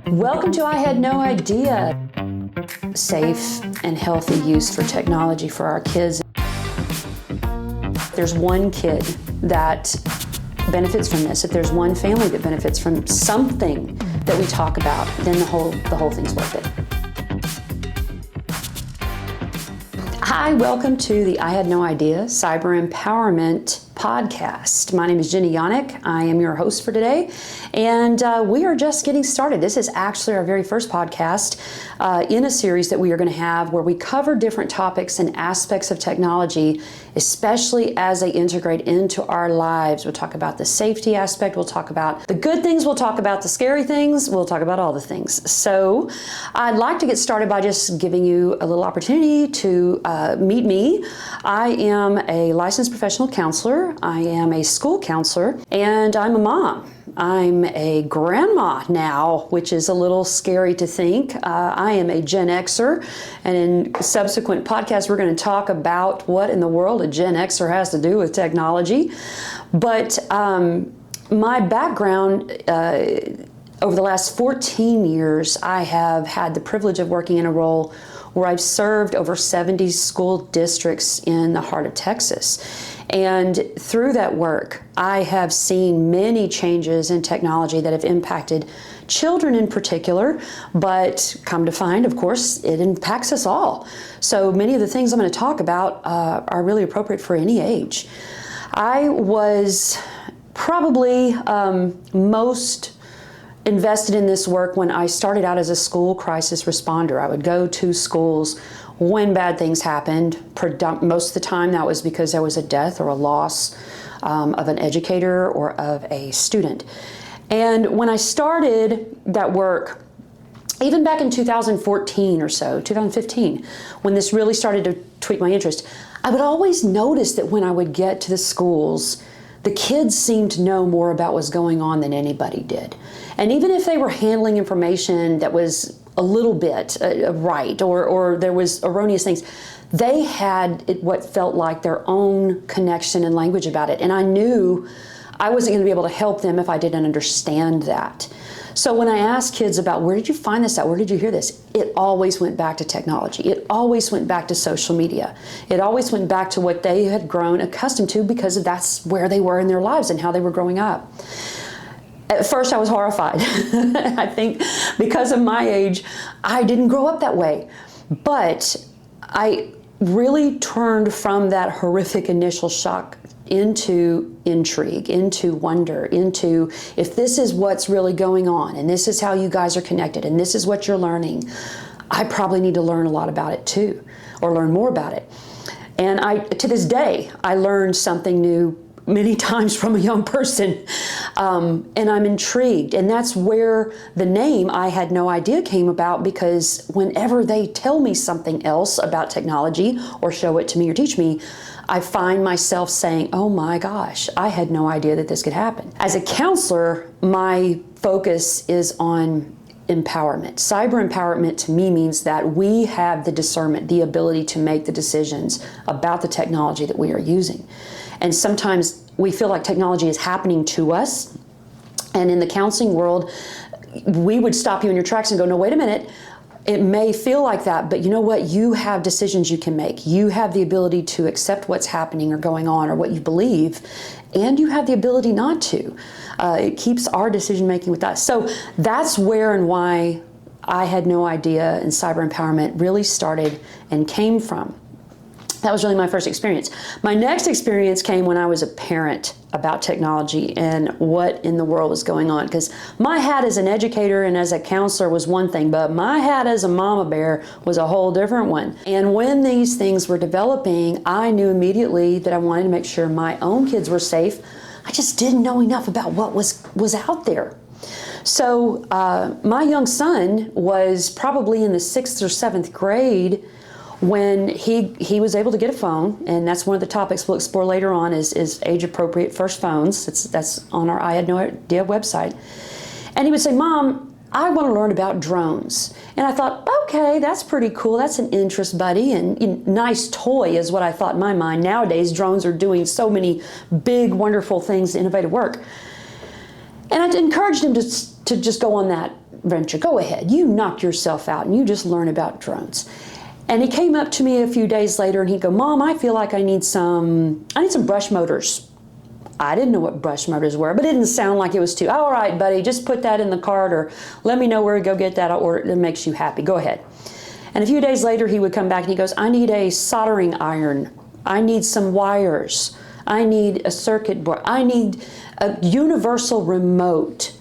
Welcome to I Had No Idea. Safe and healthy use for technology for our kids. There's one kid that benefits from this, if there's one family that benefits from something that we talk about, then the whole thing's worth it. Hi, welcome to the I Had No Idea Cyber Empowerment podcast. My name is Jenny Yannick. I am your host for today, and we are just getting started. This is actually our very first podcast in a series that we are going to have where we cover different topics and aspects of technology, especially as they integrate into our lives. We'll talk about the safety aspect, we'll talk about the good things, we'll talk about the scary things, we'll talk about all the things. So I'd like to get started by just giving you a little opportunity to meet me. I am a licensed professional counselor. I am a school counselor, and I'm a mom. I'm a grandma now, which is a little scary to think. I am a Gen Xer, and in subsequent podcasts, we're going to talk about what in the world a Gen Xer has to do with technology. But my background, over the last 14 years, I have had the privilege of working in a role where I've served over 70 school districts in the heart of Texas. And through that work, I have seen many changes in technology that have impacted children in particular, but come to find, of course, it impacts us all. So many of the things I'm going to talk about are really appropriate for any age. I was probably most invested in this work when I started out as a school crisis responder. I would go to schools when bad things happened. Most of the time that was because there was a death or a loss of an educator or of a student. And when I started that work, even back in 2014 or so, 2015, when this really started to tweak my interest, I would always notice that when I would get to the schools, the kids seemed to know more about what's going on than anybody did. And even if they were handling information that was a little bit right or there was erroneous things, they had what felt like their own connection and language about it. And I knew I wasn't going to be able to help them if I didn't understand that. So when I asked kids about where did you find this at, where did you hear this, it always went back to technology. It always went back to social media. It always went back to what they had grown accustomed to because that's where they were in their lives and how they were growing up. At first I was horrified. I think because of my age, I didn't grow up that way. But I really turned from that horrific initial shock into intrigue, into wonder, into if this is what's really going on and this is how you guys are connected and this is what you're learning, I probably need to learn a lot about it too, or learn more about it. And to this day, I learned something new many times from a young person, and I'm intrigued. And that's where the name I Had No Idea came about, because whenever they tell me something else about technology or show it to me or teach me, I find myself saying, oh my gosh, I had no idea that this could happen. As a counselor, my focus is on empowerment. Cyber empowerment to me means that we have the discernment, the ability to make the decisions about the technology that we are using. And sometimes we feel like technology is happening to us. And in the counseling world, we would stop you in your tracks and go, no, wait a minute. It may feel like that, but you know what? You have decisions you can make. You have the ability to accept what's happening or going on or what you believe, and you have the ability not to. It keeps our decision making with us. So that's where and why I Had No Idea and cyber empowerment really started and came from. That was really my first experience. My next experience came when I was a parent about technology and what in the world was going on. Because my hat as an educator and as a counselor was one thing, but my hat as a mama bear was a whole different one. And when these things were developing, I knew immediately that I wanted to make sure my own kids were safe. I just didn't know enough about what was out there. So my young son was probably in the 6th or 7th grade when he was able to get a phone, and that's one of the topics we'll explore later on is age-appropriate first phones. That's on our I Had No Idea website. And he would say, Mom, I want to learn about drones. And I thought, okay, that's pretty cool. That's an interest, buddy. And nice toy is what I thought in my mind. Nowadays, drones are doing so many big, wonderful things, innovative work. And I encouraged him to to just go on that venture. Go ahead. You knock yourself out and you just learn about drones. And he came up to me a few days later and he'd go, Mom, I feel like I need some brush motors. I didn't know what brush motors were, but it didn't sound like it was too, all right, buddy, just put that in the cart or let me know where to go get that or it makes you happy. Go ahead. And a few days later, he would come back and he goes, I need a soldering iron. I need some wires. I need a circuit board. I need a universal remote.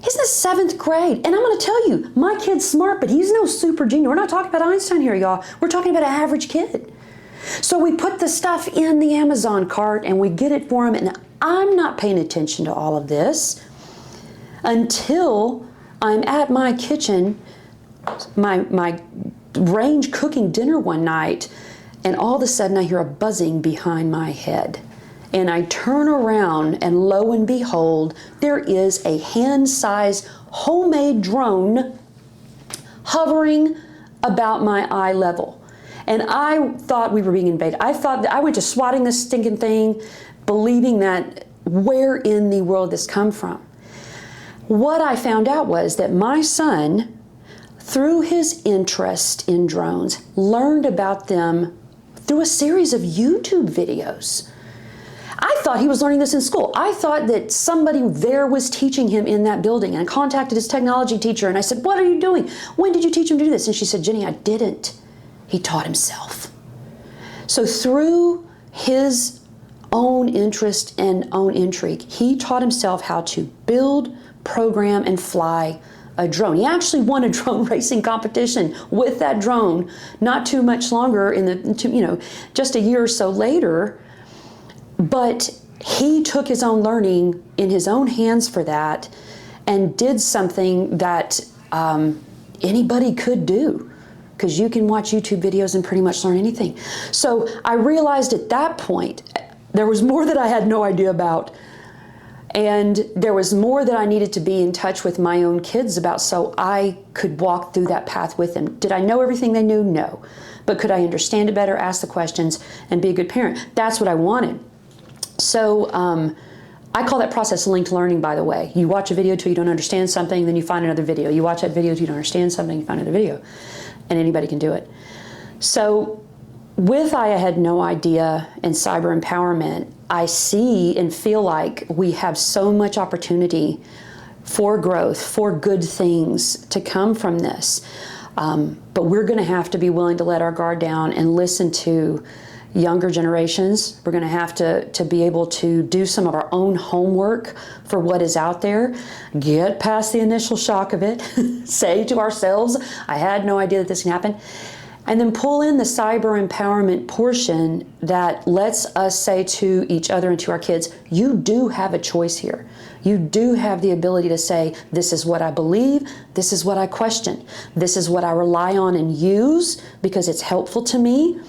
He's in the 7th grade. And I'm going to tell you, my kid's smart, but he's no super genius. We're not talking about Einstein here, y'all. We're talking about an average kid. So we put the stuff in the Amazon cart and we get it for him. And I'm not paying attention to all of this until I'm at my kitchen, my range cooking dinner one night, and all of a sudden I hear a buzzing behind my head. And I turn around and lo and behold, there is a hand-sized homemade drone hovering about my eye level. And I thought we were being invaded. I thought that I went to swatting this stinking thing, believing that where in the world this come from. What I found out was that my son, through his interest in drones, learned about them through a series of YouTube videos. I thought he was learning this in school. I thought that somebody there was teaching him in that building, and I contacted his technology teacher and I said, what are you doing? When did you teach him to do this? And she said, Jenny, I didn't. He taught himself. So through his own interest and own intrigue, he taught himself how to build, program, and fly a drone. He actually won a drone racing competition with that drone not too much longer just a year or so later. But he took his own learning in his own hands for that and did something that anybody could do, because you can watch YouTube videos and pretty much learn anything. So I realized at that point there was more that I had no idea about, and there was more that I needed to be in touch with my own kids about so I could walk through that path with them. Did I know everything they knew? No. But could I understand it better, ask the questions, and be a good parent? That's what I wanted. So I call that process linked learning, by the way. You watch a video till you don't understand something, then you find another video. You watch that video till you don't understand something, you find another video. And anybody can do it. So with I Had No Idea and cyber empowerment, I see and feel like we have so much opportunity for growth, for good things to come from this. But we're going to have to be willing to let our guard down and listen to younger generations. We're going to have to be able to do some of our own homework for what is out there, get past the initial shock of it, say to ourselves, I had no idea that this can happen, and then pull in the cyber empowerment portion that lets us say to each other and to our kids, you do have a choice here. You do have the ability to say, this is what I believe, this is what I question, this is what I rely on and use because it's helpful to me,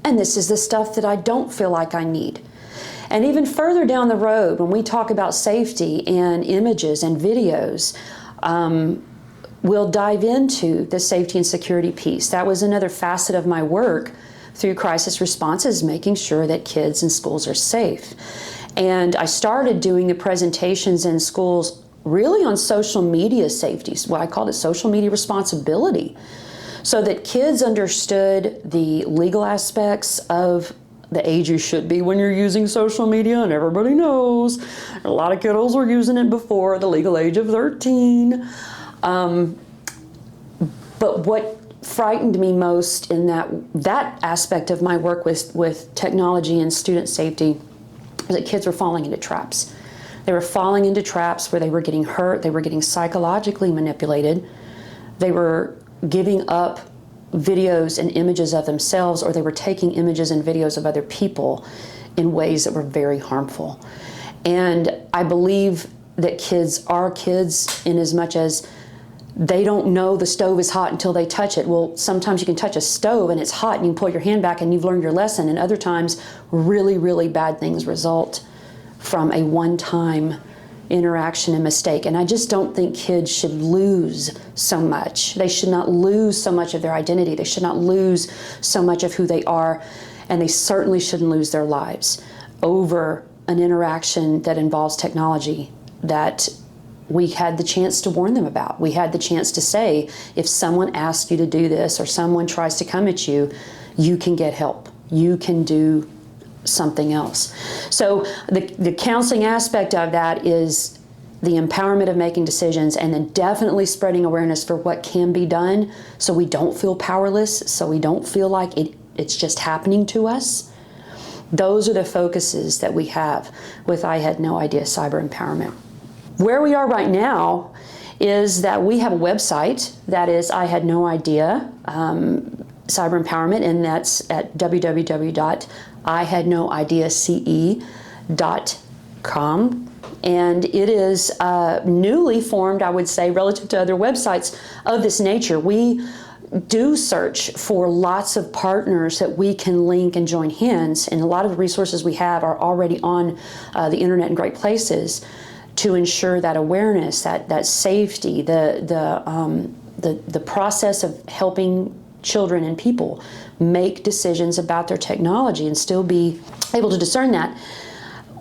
and this is the stuff that I don't feel like I need. And even further down the road, when we talk about safety and images and videos, we'll dive into the safety and security piece. That was another facet of my work through crisis responses, making sure that kids in schools are safe. And I started doing the presentations in schools really on social media safety, what I called it social media responsibility, so that kids understood the legal aspects of the age you should be when you're using social media, and everybody knows a lot of kiddos were using it before the legal age of 13. But what frightened me most in that aspect of my work with technology and student safety is that kids were falling into traps. They were falling into traps where they were getting hurt, they were getting psychologically manipulated, they were giving up videos and images of themselves, or they were taking images and videos of other people in ways that were very harmful. And I believe that kids are kids in as much as they don't know the stove is hot until they touch it. Well, sometimes you can touch a stove and it's hot and you can pull your hand back and you've learned your lesson, and other times really, really bad things result from a one-time interaction and mistake. And I just don't think kids should lose so much. They should not lose so much of their identity. They should not lose so much of who they are, and they certainly shouldn't lose their lives over an interaction that involves technology that we had the chance to warn them about. We had the chance to say, if someone asks you to do this or someone tries to come at you, you can get help. You can do something else. So the counseling aspect of that is the empowerment of making decisions, and then definitely spreading awareness for what can be done so we don't feel powerless, so we don't feel like it's just happening to us. Those are the focuses that we have with I Had No Idea Cyber Empowerment. Where we are right now is that we have a website that is I Had No Idea Cyber Empowerment, and that's at www.ihadnoideace.com. And it is newly formed, I would say, relative to other websites of this nature. We do search for lots of partners that we can link and join hands, and a lot of the resources we have are already on the internet in great places to ensure that awareness, that safety, the process of helping children and people make decisions about their technology and still be able to discern that.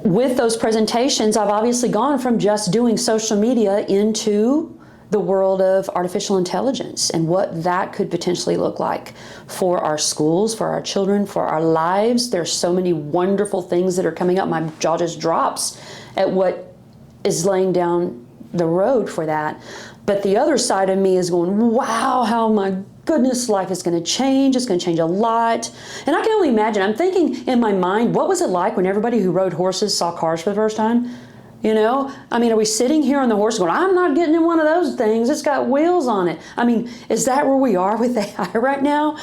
With those presentations, I've obviously gone from just doing social media into the world of artificial intelligence and what that could potentially look like for our schools, for our children, for our lives. There's so many wonderful things that are coming up. My jaw just drops at what is laying down the road for that. But the other side of me is going, wow, how my goodness, life is going to change. It's going to change a lot. And I can only imagine. I'm thinking in my mind, what was it like when everybody who rode horses saw cars for the first time? You know, I mean, are we sitting here on the horse going, I'm not getting in one of those things. It's got wheels on it. I mean, is that where we are with AI right now?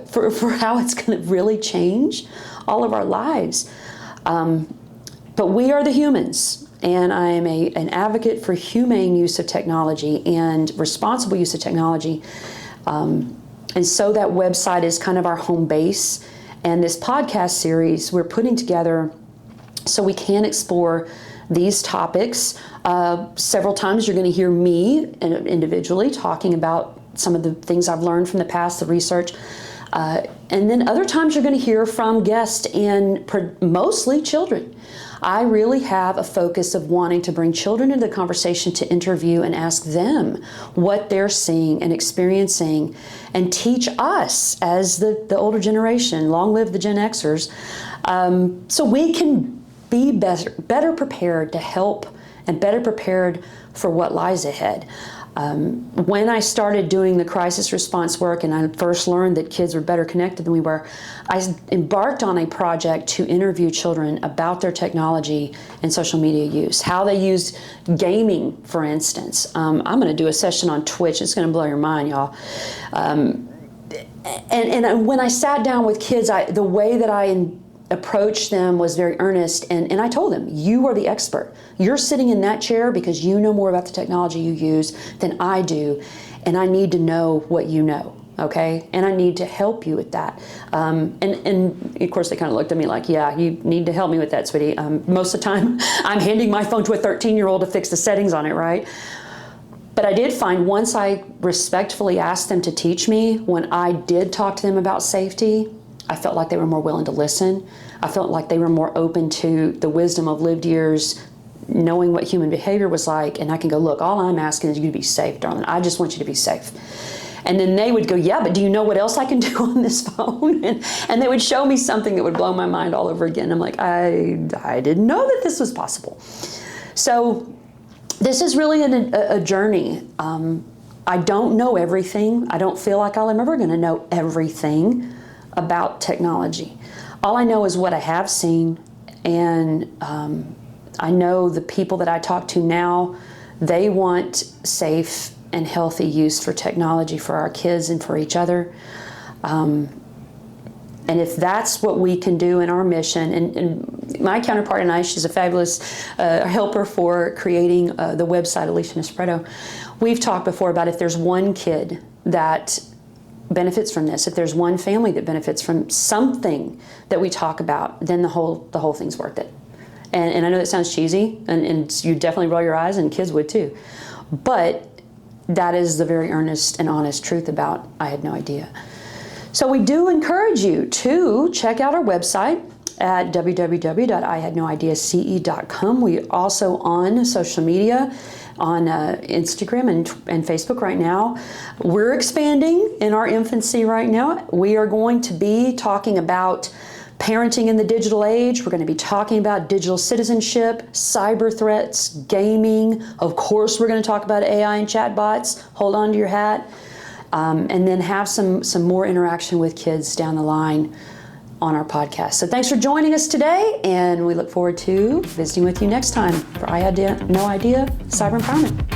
For how it's going to really change all of our lives. But we are the humans. And I am an advocate for humane use of technology and responsible use of technology. And so that website is kind of our home base. And this podcast series we're putting together so we can explore these topics. Several times you're going to hear me individually talking about some of the things I've learned from the past, the research. And then other times you're going to hear from guests and mostly children. I really have a focus of wanting to bring children into the conversation to interview and ask them what they're seeing and experiencing and teach us as the older generation, long live the Gen Xers, so we can be better prepared to help and better prepared for what lies ahead. When I started doing the crisis response work and I first learned that kids were better connected than we were, I embarked on a project to interview children about their technology and social media use, how they use gaming, for instance. I'm going to do a session on Twitch. It's going to blow your mind, y'all. And when I sat down with kids, the way that I approached them was very earnest, and I told them, you are the expert. You're sitting in that chair because you know more about the technology you use than I do, and I need to know what you know, okay? And I need to help you with that. And of course they kind of looked at me like, yeah, you need to help me with that, sweetie. Most of the time I'm handing my phone to a 13-year-old to fix the settings on it, right? But I did find once I respectfully asked them to teach me, when I did talk to them about safety, I felt like they were more willing to listen. I felt like they were more open to the wisdom of lived years, knowing what human behavior was like. And I can go, look, all I'm asking is you to be safe, darling. I just want you to be safe. And then they would go, yeah, but do you know what else I can do on this phone? And they would show me something that would blow my mind all over again. I'm like, I didn't know that this was possible. So this is really a journey. I don't know everything. I don't feel like I'm ever going to know everything about technology. All I know is what I have seen, and I know the people that I talk to now, they want safe and healthy use for technology for our kids and for each other. And if that's what we can do in our mission, and my counterpart and I, she's a fabulous helper for creating the website, Alicia Nespresso. We've talked before about if there's one kid that benefits from this, if there's one family that benefits from something that we talk about, then the whole thing's worth it. And I know that sounds cheesy, and you definitely roll your eyes, and kids would too. But that is the very earnest and honest truth about I Had No Idea. So we do encourage you to check out our website at www.ihadnoideace.com. We're also on social media. on Instagram and Facebook right now. We're expanding in our infancy right now. We are going to be talking about parenting in the digital age. We're going to be talking about digital citizenship, cyber threats, gaming. Of course, we're going to talk about AI and chatbots. Hold on to your hat. And then have some more interaction with kids down the line on our podcast. So thanks for joining us today, and we look forward to visiting with you next time for I Had No Idea Cyber Empowerment.